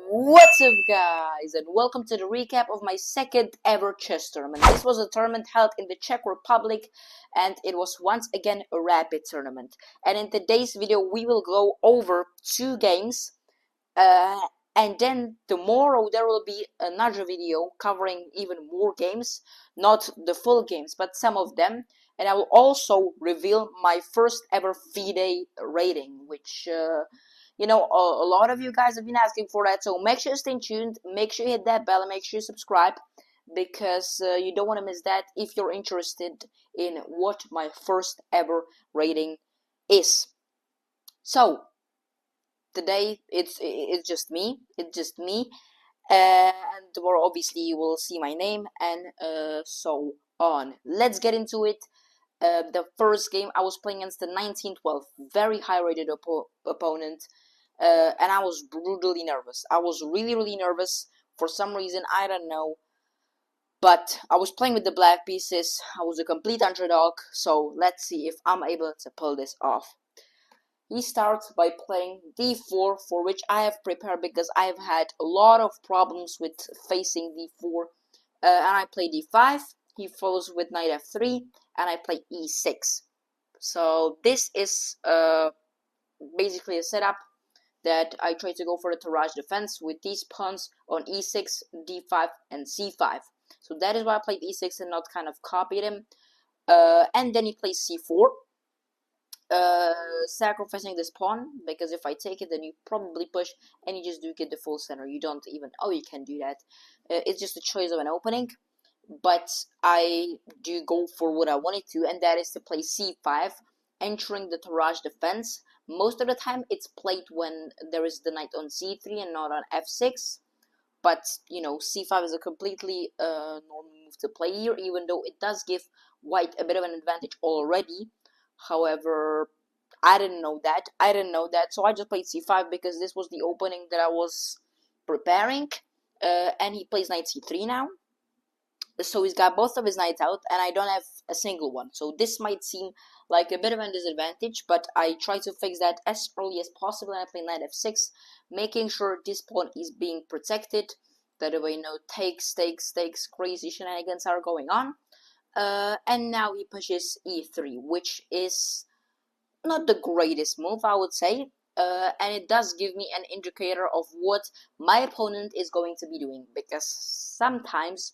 What's up, guys, and welcome to the recap of my second ever chess tournament. This was a tournament held in the Czech Republic, and it was once again a rapid tournament. And in today's video, we will go over two games, and then tomorrow there will be another video covering even more games, not the full games, but some of them. And I will also reveal my first ever FIDE rating, which a lot of you guys have been asking for that, so make sure you stay tuned, make sure you hit that bell, and make sure you subscribe, because you don't want to miss that if you're interested in what my first ever rating is. So today it's just me, and tomorrow obviously you will see my name and so on. Let's get into it. The first game I was playing against the 1912, very high rated opponent. And I was brutally nervous. I was really nervous for some reason, I don't know. But I was playing with the black pieces. I was a complete underdog, so let's see if I'm able to pull this off. He starts by playing d4, for which I have prepared because I've had a lot of problems with facing d4. And I play d5. He follows with knight f3, and I play e6. So this is basically a setup that I try to go for the Taraj defense with these pawns on e6, d5, and c5. So that is why I played e6 and not kind of copied him. And then he plays c4, sacrificing this pawn, because if I take it, then you probably push, and you just do get the full center. You don't even, you can do that. It's just a choice of an opening, but I do go for what I wanted to, and that is to play c5, entering the Taraj defense. Most of the time it's played when there is the knight on c3 and not on f6, but c5 is a completely normal move to play here, even though it does give white a bit of an advantage already. However, I didn't know that, so I just played c5 because this was the opening that I was preparing. And he plays knight c3 now. So he's got both of his knights out, and I don't have a single one. So this might seem like a bit of a disadvantage, but I try to fix that as early as possible, and I play knight f6, making sure this pawn is being protected. That way, no takes, crazy shenanigans are going on. And now he pushes e3, which is not the greatest move, I would say. And it does give me an indicator of what my opponent is going to be doing, because sometimes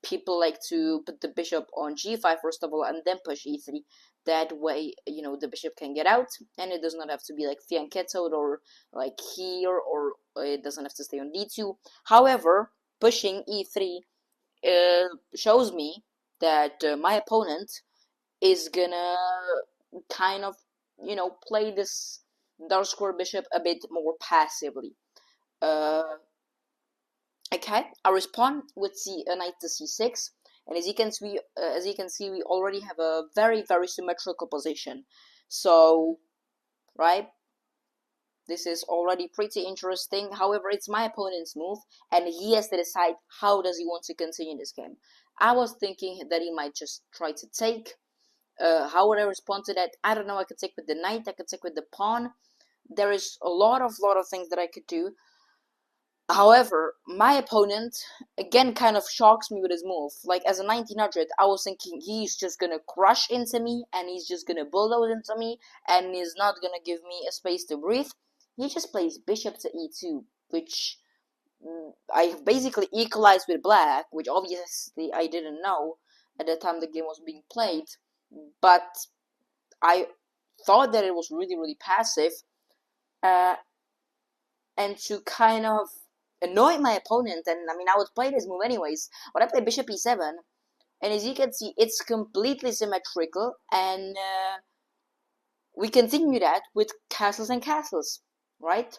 people like to put the bishop on g5 first of all and then push e3. That way, the bishop can get out, and it does not have to be like fianchettoed or like here, or it doesn't have to stay on d2. However, pushing e3 shows me that my opponent is gonna kind of, play this dark square bishop a bit more passively. Okay, I respond with knight to c6, and as you can see, we already have a very symmetrical position. So, right, this is already pretty interesting. However, it's my opponent's move, and he has to decide how does he want to continue this game. I was thinking that he might just try to take. How would I respond to that? I don't know. I could take with the knight. I could take with the pawn. There is a lot of things that I could do. However, my opponent, again, kind of shocks me with his move. Like, as a 1900, I was thinking he's just gonna crush into me, and he's just gonna bulldoze into me, and he's not gonna give me a space to breathe. He just plays bishop to e2, which I basically equalized with black, which obviously I didn't know at the time the game was being played, but I thought that it was really passive, and to kind of annoy my opponent, and I would play this move anyways, but I play bishop e7, and as you can see, it's completely symmetrical, and we continue that with castles and castles, right?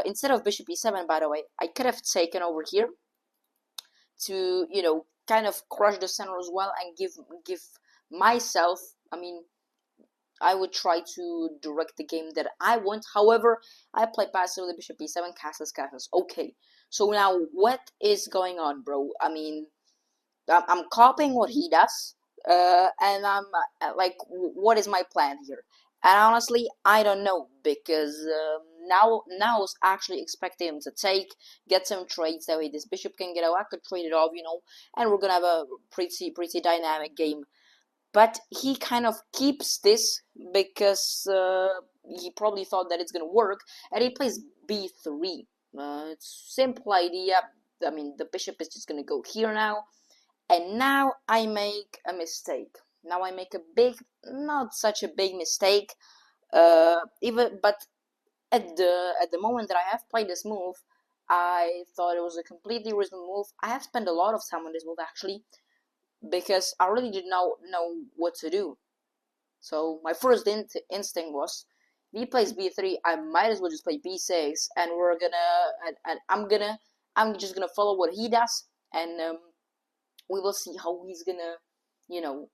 Instead of bishop e7, by the way, I could have taken over here to, kind of crush the center as well, and give myself, I would try to direct the game that I want. However, I play passively bishop e7, castles. Okay, so now what is going on, bro? I'm copying what he does, and I'm like, what is my plan here? And honestly, I don't know, because now I was actually expecting him to get some trades, that way this bishop can get out, I could trade it off, and we're gonna have a pretty dynamic game. But he kind of keeps this because he probably thought that it's gonna work, and he plays b3. It's simple idea. I mean, the bishop is just gonna go here now, and now I make a mistake. Now I make a not such a big mistake. But at the moment that I have played this move, I thought it was a completely reasonable move. I have spent a lot of time on this move actually, because I really did not know what to do. So my first instinct was, if he plays b3, I might as well just play b6, and I'm just gonna follow what he does, and we will see how he's gonna, you know,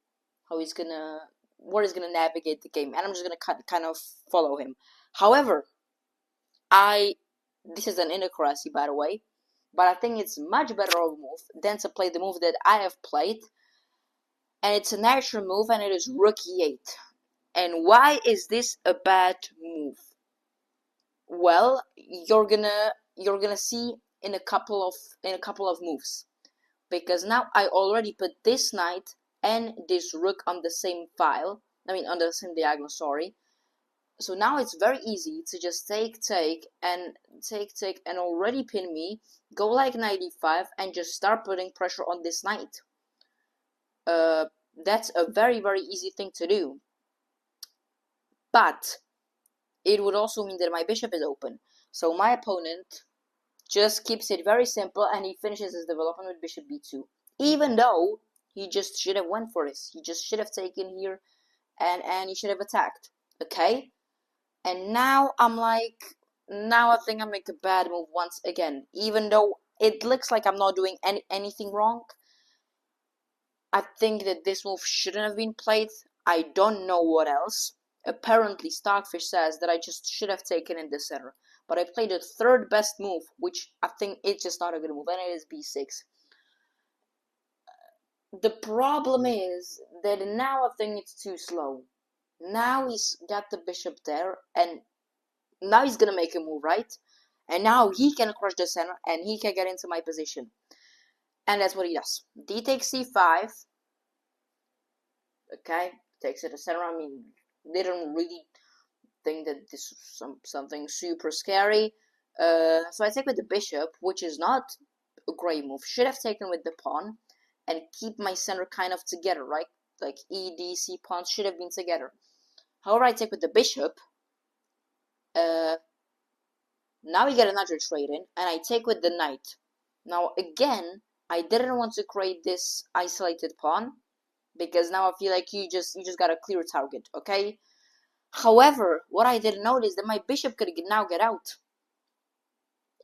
how he's gonna, where he's gonna navigate the game, and I'm just gonna kind of follow him. However, this is an inaccuracy, by the way, but I think it's much better of a move than to play the move that I have played, and it's a natural move, and it is rook e8. And why is this a bad move? Well, you're gonna see in a couple of moves, because now I already put this knight and this rook on the same file. I mean, on the same diagonal. Sorry. So now it's very easy to just take and already pin me, go like knight e5, and just start putting pressure on this knight. That's a very, very easy thing to do. But it would also mean that my bishop is open. So my opponent just keeps it very simple, and he finishes his development with bishop b2. Even though he just should have went for this. He just should have taken here, and he should have attacked. Okay? And now now I think I make a bad move once again. Even though it looks like I'm not doing anything wrong, I think that this move shouldn't have been played. I don't know what else. Apparently, Stockfish says that I just should have taken in the center. But I played the third best move, which I think it's just not a good move, and it is b6. The problem is that now I think it's too slow. Now he's got the bishop there, and now he's gonna make a move, right? And now he can crush the center, and he can get into my position. And that's what he does. D takes c5. Okay, takes it to center. I mean, didn't really think that this was something super scary. So I take with the bishop, which is not a great move. Should have taken with the pawn and keep my center kind of together, right? Like E, D, C pawns should have been together. However, I take with the bishop. Now we get another trade in, and I take with the knight. Now again, I didn't want to create this isolated pawn, because now I feel like you just got a clear target, okay? However, what I didn't notice that my bishop could now get out.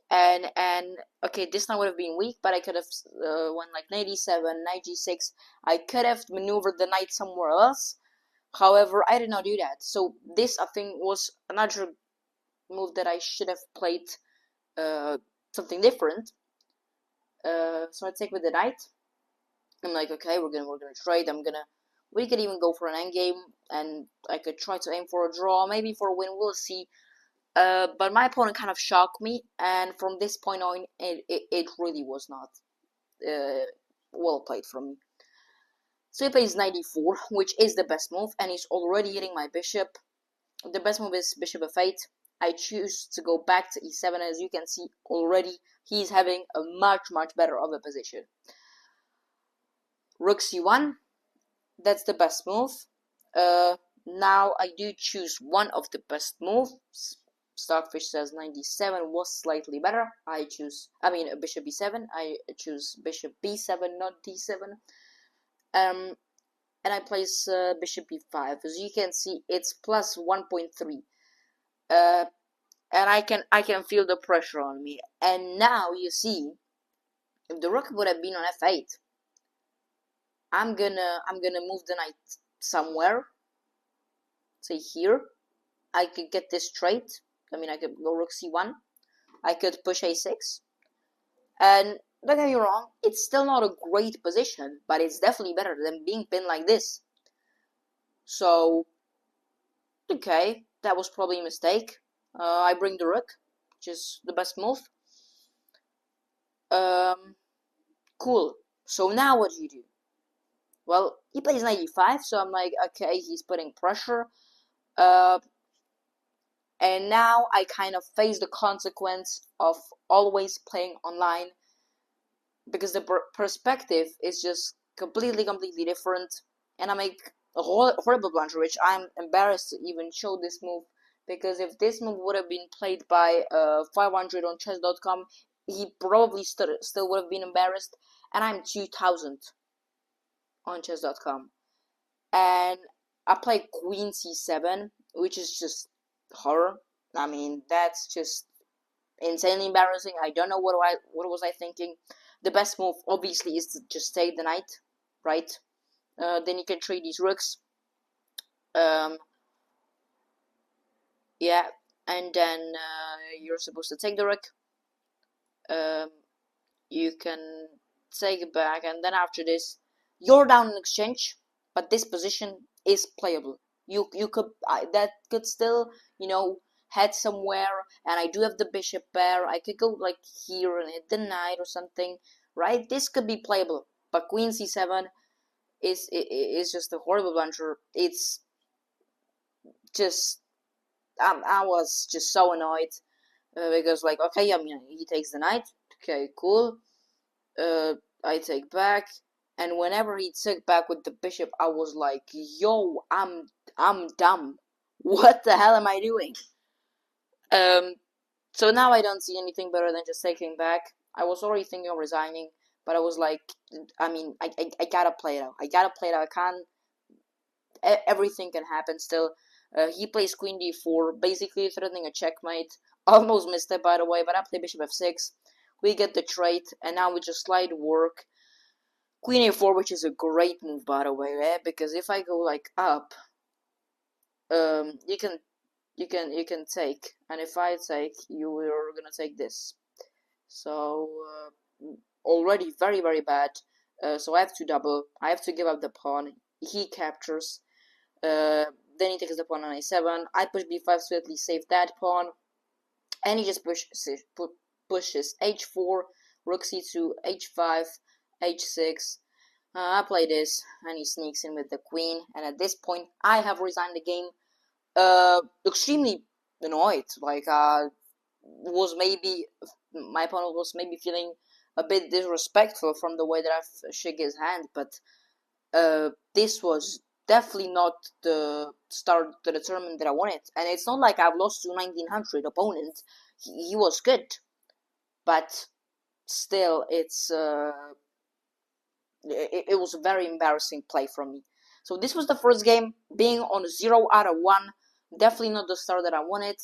And okay, this now would have been weak, but I could have went like knight e7, knight g6. I could have maneuvered the knight somewhere else. However, I did not do that. So this, I think, was another move that I should have played something different. So I take with the knight. I'm like, okay, we're gonna trade. We could even go for an endgame, and I could try to aim for a draw, maybe for a win. We'll see. But my opponent kind of shocked me, and from this point on, it really was not well played from me. So he plays knight e4, which is the best move, and he's already hitting my bishop. The best move is bishop f8. I choose to go back to e7. As you can see already, he's having a much better of a position. Rook c1, that's the best move. Now I do choose one of the best moves. Stockfish says 97 was slightly better. Bishop b7. I choose bishop b7, not d7. And I place bishop b5. As you can see, it's plus 1.3. And I can feel the pressure on me. And now you see, if the rook would have been on f8, I'm gonna move the knight somewhere. Say here. I could get this straight. I mean, I could go rook c1. I could push a6. And don't get me wrong, it's still not a great position, but it's definitely better than being pinned like this. So Okay, that was probably a mistake. I bring the rook, which is the best move. Cool. So now what do you do? Well, he plays knight e5, so I'm like, okay, he's putting pressure. And now I kind of face the consequence of always playing online, because the perspective is just completely different, and I make a horrible blunder, which I'm embarrassed to even show this move, because if this move would have been played by 500 on chess.com, he probably still would have been embarrassed, and I'm 2000 on chess.com. And I play queen c7, which is just horror. I mean, that's just insanely embarrassing. I don't know what was I thinking. The best move, obviously, is to just take the knight, right? Then you can trade these rooks. Yeah, and then you're supposed to take the rook. You can take it back, and then after this, you're down in exchange, but this position is playable. You could that could still, head somewhere, and I do have the bishop pair. I could go like here and hit the knight or something, right? This could be playable, but queen c7 is just a horrible blunder. It's just I was just so annoyed, because like, okay, I mean, he takes the knight, okay, cool. I take back, and whenever he took back with the bishop, I was like, yo, I'm dumb. What the hell am I doing? So now I don't see anything better than just taking back. I was already thinking of resigning, but I was like, I mean, I gotta play it out. I gotta play it out. I can't. Everything can happen still. He plays queen d4, basically threatening a checkmate. Almost missed it, by the way, but I play bishop f6. We get the trade, and now we just slide work. Queen a4, which is a great move, by the way, right? Because if I go like up, you can take, and if I take, you are gonna take this. So already very bad. So I have to double. I have to give up the pawn. He captures. Then he takes the pawn on a7. I push b5 to at least save that pawn, and he just pushes h4, rook c2, h5, h6. I play this, and he sneaks in with the queen. And at this point, I have resigned the game. Extremely annoyed. Like, was maybe my opponent was maybe feeling a bit disrespectful from the way that I've shook his hand, but this was definitely not the start, the tournament that I wanted. And it's not like I've lost to 1900 opponent. He was good, but still, it was a very embarrassing play from me. So this was the first game, being on 0 out of 1. Definitely not the start that I wanted.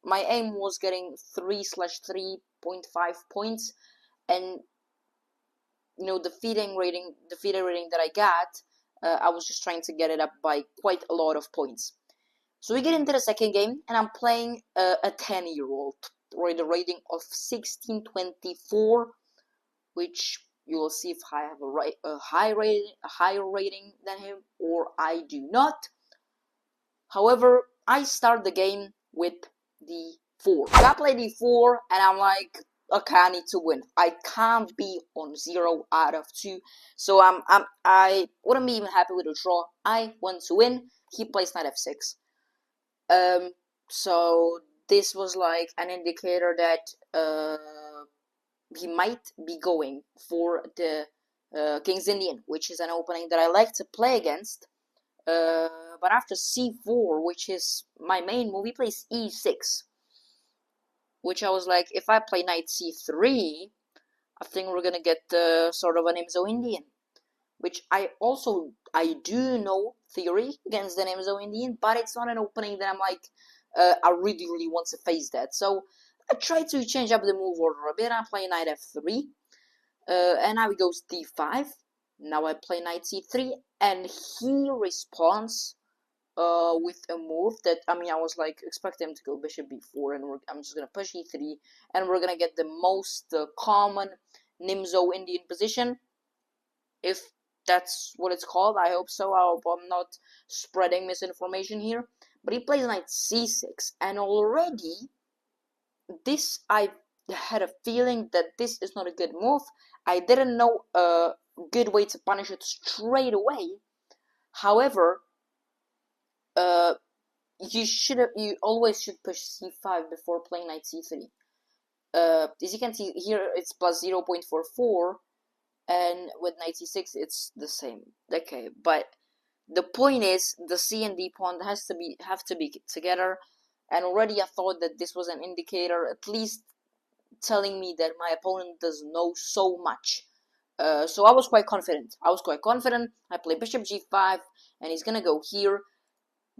My aim was getting 3/3.5 points, and the feeding rating that I got, I was just trying to get it up by quite a lot of points. So we get into the second game, and I'm playing a 10-year-old with a rating of 1624, which you will see if I have a higher rating than him, or I do not. However, I start the game with d4. I play d4, and I'm like, okay, I need to win. I can't be on 0 out of 2. So I wouldn't be even happy with a draw. I want to win. He plays knight f6. So this was like an indicator that he might be going for the King's Indian, which is an opening that I like to play against. But after c4, which is my main move, he plays e6, which I was like, if I play knight c3, I think we're gonna get sort of an Nimzo Indian, which I do know theory against the Nimzo Indian, but it's not an opening that I'm like, I really want to face that. So I tried to change up the move order a bit. I play knight f3, and now he goes d5. Now I play knight c3, and he responds with a move that, I mean, I was like expecting him to go bishop b4, and I'm just gonna push e3, and we're gonna get the most common Nimzo Indian position. If That's what it's called. I hope so. I hope I'm not spreading misinformation here. But he plays knight c6, and already this, I had a feeling that this is not a good move. I didn't know a good way to punish it straight away. However, you always should push c5 before playing knight c3. As you can see here, it's plus 0.44, and with knight c6 it's the same. Okay, but the point is the c and d pawn have to be together, and already I thought that this was an indicator, at least telling me that my opponent doesn't know so much. So I was quite confident. I play bishop g5, and he's gonna go here.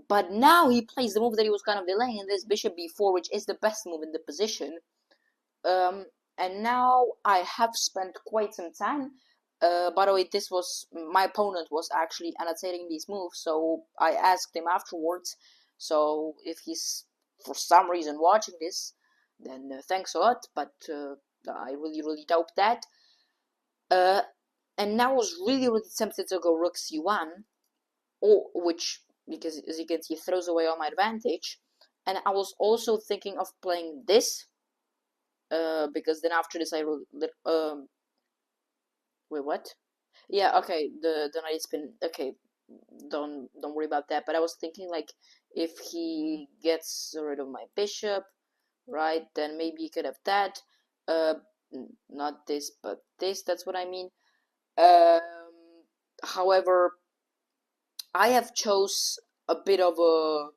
But now he plays the move that he was kind of delaying, and this bishop b4, which is the best move in the position. And now I have spent quite some time. By the way, my opponent was actually annotating these moves, so I asked him afterwards. So if he's for some reason watching this, then thanks a lot. But I really doubt that. And now I was really tempted to go rook c1, which, because as you can see, throws away all my advantage. And I was also thinking of playing this. Because then after this wait, what? Yeah, okay, the knight spin. Okay, don't worry about that. But I was thinking, like, if he gets rid of my bishop, right, then maybe he could have that. Not this, but this. That's what I mean. However, I have chose a bit of a,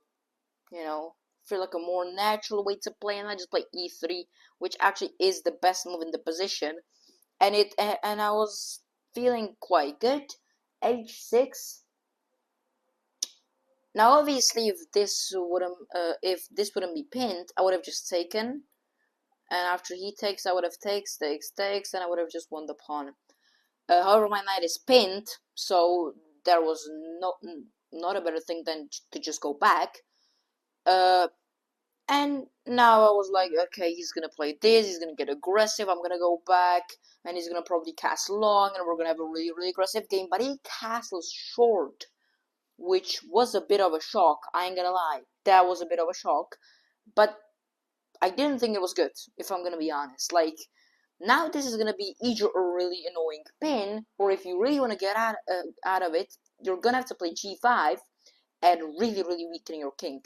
feel like a more natural way to play, and I just play e3, which actually is the best move in the position, and I was feeling quite good. h6. Now, obviously, if this wouldn't be pinned, I would have just taken, and after he takes, I would have takes, and I would have just won the pawn. However, my knight is pinned, so there was not a better thing than to just go back. And now I was like, okay, he's gonna play this, he's gonna get aggressive, I'm gonna go back, and he's gonna probably castle long, and we're gonna have a really aggressive game. But he castles short, which was a bit of a shock, I ain't gonna lie. That was a bit of a shock. But I didn't think it was good, if I'm gonna be honest. Like, now this is gonna be either a really annoying pin, or if you really wanna get out of it, you're gonna have to play g5 and really weaken your king.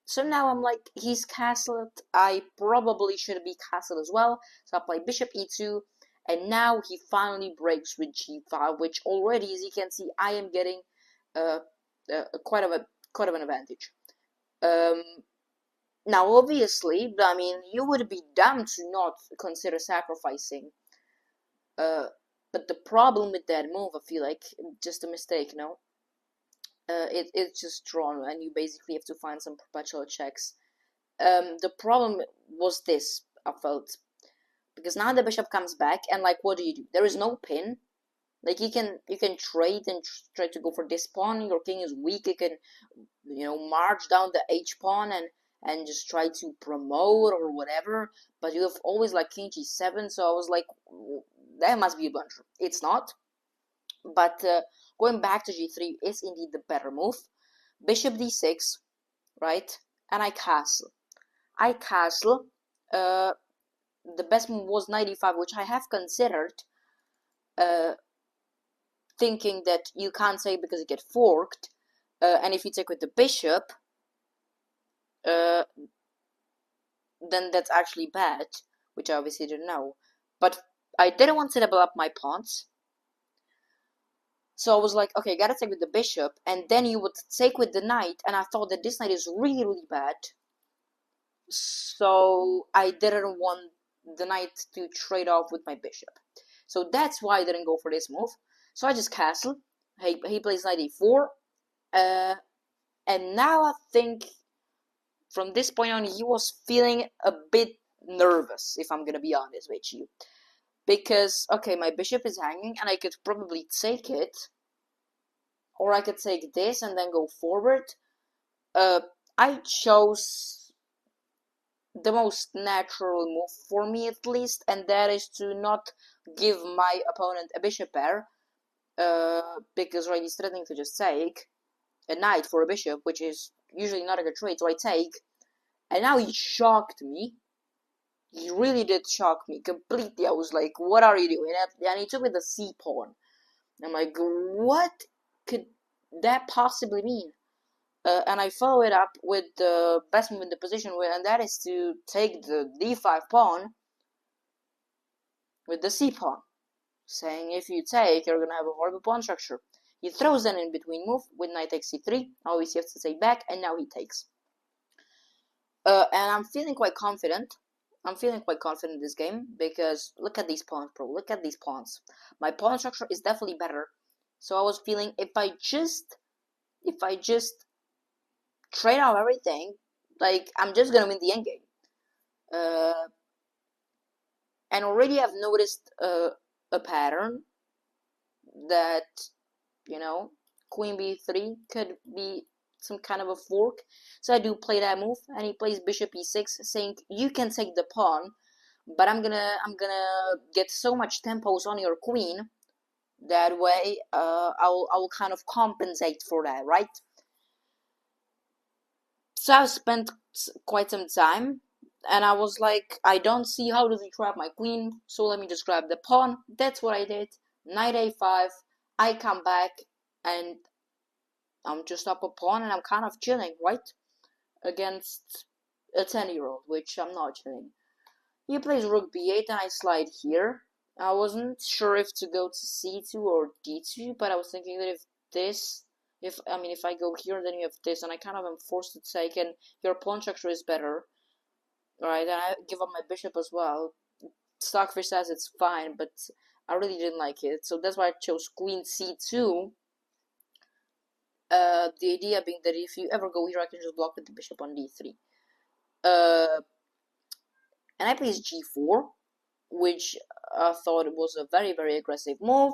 So now I'm like, he's castled, I probably should be castled as well. So I play bishop e2, and now he finally breaks with g5, which already, as you can see, I am getting quite of an advantage. Now, obviously, I mean, you would be dumb to not consider sacrificing. But the problem with that move, I feel like, just a mistake, no? It's just drawn, and you basically have to find some perpetual checks. The problem was this, I felt, because now the bishop comes back, and like, what do? There is no pin. Like, you can trade and try to go for this pawn. Your king is weak. You can, march down the h pawn and just try to promote or whatever. But you have always like king g7. So I was like, that must be a blunder. It's not. But going back to g3 is indeed the better move. Bishop d6, right? And I castle. The best move was knight e5, which I have considered, thinking that you can't take because it get forked. And if you take with the bishop, then that's actually bad, which I obviously didn't know. But I didn't want to double up my pawns. So I was like, okay, gotta take with the bishop, and then you would take with the knight, and I thought that this knight is really bad. So I didn't want the knight to trade off with my bishop. So that's why I didn't go for this move. So I just castle. He plays knight e4. And now I think from this point on, he was feeling a bit nervous, if I'm gonna be honest with you. Because, okay, my bishop is hanging, and I could probably take it. Or I could take this and then go forward. I chose the most natural move, for me at least, and that is to not give my opponent a bishop pair. because right, he's threatening to just take a knight for a bishop, which is usually not a good trade, so I take, and now he shocked me. He really did shock me completely. I was like, what are you doing? And he took with the c pawn. I'm like, what could that possibly mean? And I follow it up with the best move in the position, and that is to take the d5 pawn with the c pawn, saying if you take, you're gonna have a horrible pawn structure. He throws an in-between move with knight takes c3. Always he has to take back, and now he takes. And I'm feeling quite confident. I'm feeling quite confident in this game because look at these pawns, bro. Look at these pawns. My pawn structure is definitely better. So I was feeling if I just trade out everything, like I'm just gonna win the endgame. And already I've noticed a pattern that, you know, queen b3 could be some kind of a fork. So I do play that move, and he plays bishop e6, saying you can take the pawn, but I'm gonna get so much tempos on your queen that way I'll kind of compensate for that, right? So I've spent quite some time, and I was like, I don't see how does he trap my queen, so let me just grab the pawn. That's what I did. Knight a5, I come back, and I'm just up a pawn, and I'm kind of chilling, right? Against a 10-year-old, which I'm not chilling. He plays rook b8, and I slide here. I wasn't sure if to go to c2 or d2, but I was thinking that if I go here, then you have this, and I kind of am forced to take, and your pawn structure is better, right? And I give up my bishop as well. Stockfish says it's fine, but I really didn't like it, so that's why I chose queen c2. The idea being that if you ever go here, I can just block with the bishop on d3. And I place g4, which I thought it was a very, very aggressive move.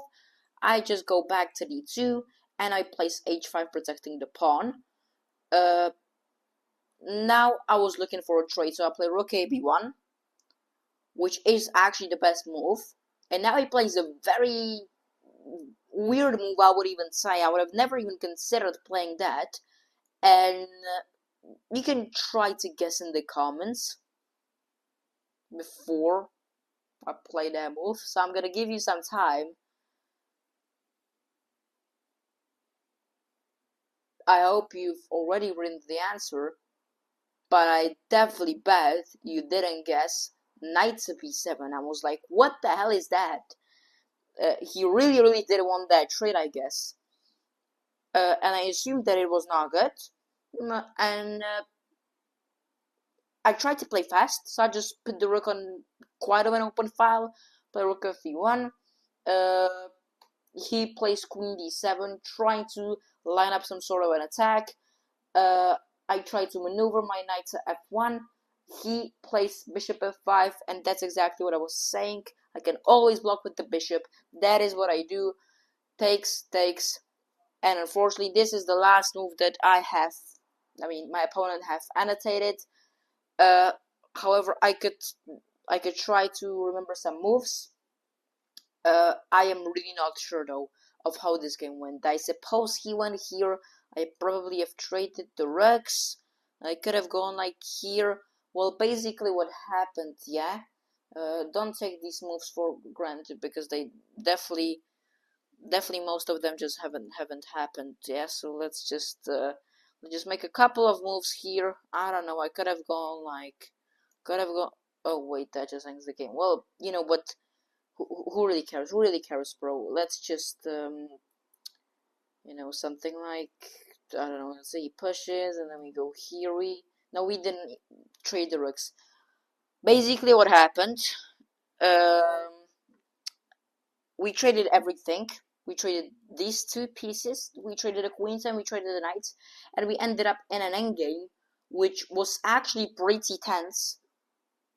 I just go back to d2, and I place h5, protecting the pawn. Now I was looking for a trade, so I play rook a b1, which is actually the best move. And now he plays a very weird move, I would even say. I would have never even considered playing that. And you can try to guess in the comments before I play that move. So I'm gonna give you some time. I hope you've already written the answer, but I definitely bet you didn't guess knight to b7. I was like, what the hell is that? He really, really didn't want that trade, I guess. And I assumed that it was not good. And I tried to play fast, so I just put the rook on quite of an open file, play rook f1. He plays queen d7, trying to line up some sort of an attack. I try to maneuver my knight to f1. He plays bishop f5, and that's exactly what I was saying. I can always block with the bishop. That is what I do. Takes, and unfortunately, this is the last move that my opponent have annotated. However, I could try to remember some moves. I am really not sure though of how this game went. I suppose he went here. I probably have traded the rooks. I could have gone like here. Well, basically what happened, yeah. Don't take these moves for granted because they definitely most of them just haven't happened. Yeah, so let's just make a couple of moves here. I don't know. I could have gone. Oh wait, that just ends the game. Well, you know, but who really cares? Who really cares, bro? Let's just something like, I don't know. Let's say he pushes, and then we go here. We didn't trade the rooks. Basically, what happened? We traded everything. We traded these two pieces. We traded a queens and we traded the knights, and we ended up in an endgame, which was actually pretty tense.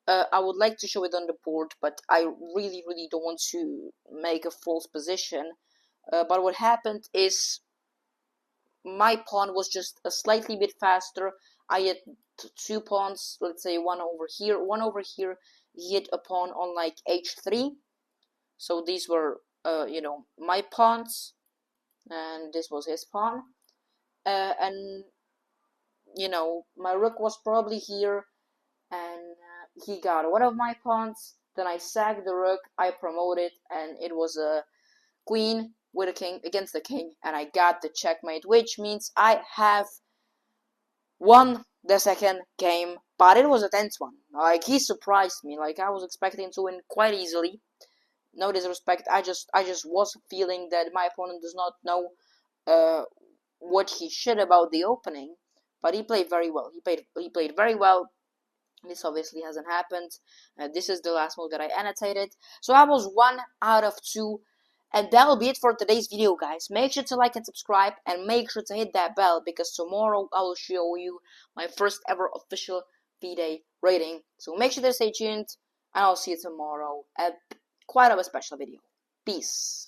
I would like to show it on the board, but I really, really don't want to make a false position. But what happened is my pawn was just a slightly bit faster. I had two pawns, let's say one over here, one over here. He hit a pawn on like h3. So these were, my pawns. and this was his pawn. And you know, my rook was probably here, and he got one of my pawns. Then I sacked the rook, I promoted, and it was a queen with a king against the king, and I got the checkmate, which means I have won the second game. But it was a tense one. Like, he surprised me. Like, I was expecting to win quite easily. No disrespect, I just was feeling that my opponent does not know what he should about the opening, but he played very well. He played very well. This obviously hasn't happened. This is the last move that I annotated. So I was 1 out of 2. And that'll be it for today's video, guys. Make sure to like and subscribe, and make sure to hit that bell, because tomorrow I will show you my first ever official V-Day rating. So make sure to stay tuned, and I'll see you tomorrow at quite of a special video. Peace.